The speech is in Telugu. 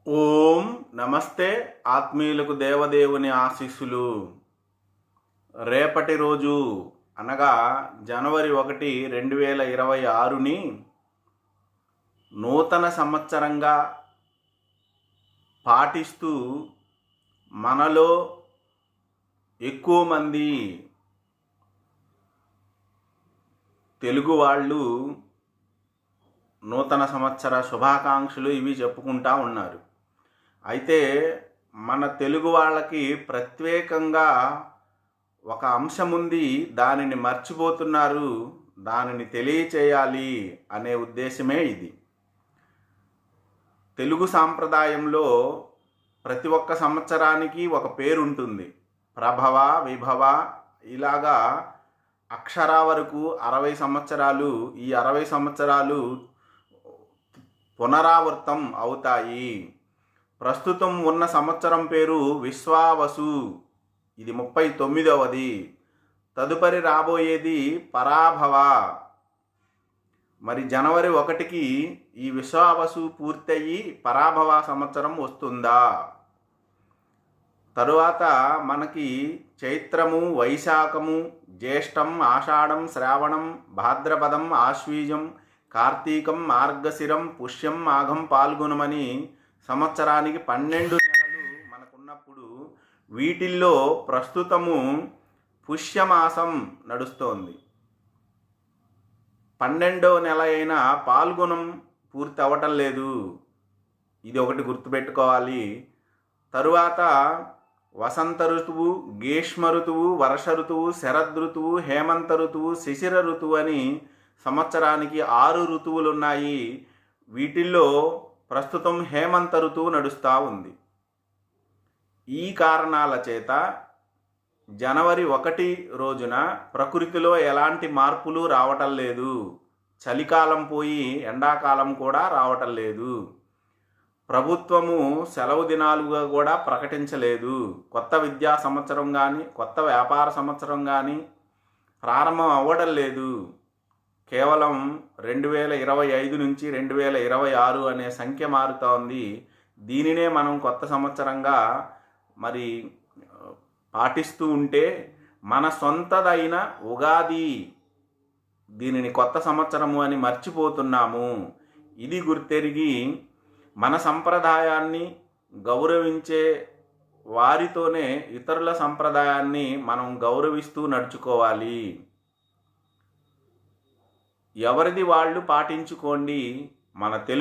ఓం నమస్తే. ఆత్మీయులకు దేవదేవుని ఆశీస్సులు. రేపటి రోజు అనగా జనవరి 1, 2026ని నూతన సంవత్సరంగా పాటిస్తూ మనలో ఎక్కువ మంది తెలుగు వాళ్ళు నూతన సంవత్సర శుభాకాంక్షలు ఇవి చెప్పుకుంటా ఉన్నారు. అయితే మన తెలుగు వాళ్ళకి ప్రత్యేకంగా ఒక అంశం ఉంది, దానిని మర్చిపోతున్నారు. దానిని తెలియచేయాలి అనే ఉద్దేశమే ఇది. తెలుగు సాంప్రదాయంలో ప్రతి ఒక్క సంవత్సరానికి ఒక పేరు ఉంటుంది. ప్రభవ, విభవ, ఇలాగా అక్షరా వరకు 60 సంవత్సరాలు. ఈ 60 సంవత్సరాలు పునరావృతం అవుతాయి. ప్రస్తుతం ఉన్న సంవత్సరం పేరు విశ్వావసు, ఇది 39వది. తదుపరి రాబోయేది పరాభవ. మరి జనవరి 1కి ఈ విశ్వావసు పూర్తయి పరాభవ సంవత్సరం వస్తుందా? తరువాత మనకి చైత్రము, వైశాఖము, జ్యేష్టం, ఆషాఢం, శ్రావణం, భాద్రపదం, ఆశ్వీజం, కార్తీకం, మార్గశిరం, పుష్యం, మాఘం, పాల్గొనమని సంవత్సరానికి 12 నెలలు మనకున్నప్పుడు వీటిల్లో ప్రస్తుతము పుష్యమాసం నడుస్తోంది. 12వ నెల అయిన పాల్గొనం పూర్తి అవ్వటం లేదు. ఇది ఒకటి గుర్తుపెట్టుకోవాలి. తరువాత వసంత ఋతువు, గ్రీష్మ ఋతువు, వర్ష ఋతువు, శరద్ ఋతువు, హేమంత ఋతువు, శిశిర ఋతువు అని సంవత్సరానికి 6 ఋతువులు ఉన్నాయి. వీటిల్లో ప్రస్తుతం హేమంత ఋతువు నడుస్తూ ఉంది. ఈ కారణాల చేత జనవరి 1 రోజున ప్రకృతిలో ఎలాంటి మార్పులు రావటం లేదు. చలికాలం పోయి ఎండాకాలం కూడా రావటం లేదు. ప్రభుత్వము సెలవు దినాలుగా కూడా ప్రకటించలేదు. కొత్త విద్యా సంవత్సరం కానీ, కొత్త వ్యాపార సంవత్సరం కానీ ప్రారంభం అవ్వడం లేదు. కేవలం 2025 నుంచి 2026 అనే సంఖ్య మారుతోంది. దీనినే మనం కొత్త సంవత్సరంగా మరి పాటిస్తూ ఉంటే మన సొంతదైన ఉగాది, దీనిని కొత్త సంవత్సరము అని మర్చిపోతున్నాము. ఇది గుర్తెరిగి మన సంప్రదాయాన్ని గౌరవించే వారితోనే ఇతరుల సంప్రదాయాన్ని మనం గౌరవిస్తూ నడుచుకోవాలి. ఎవరిది వాళ్ళు పాటించుకోండి. మన తెలుగు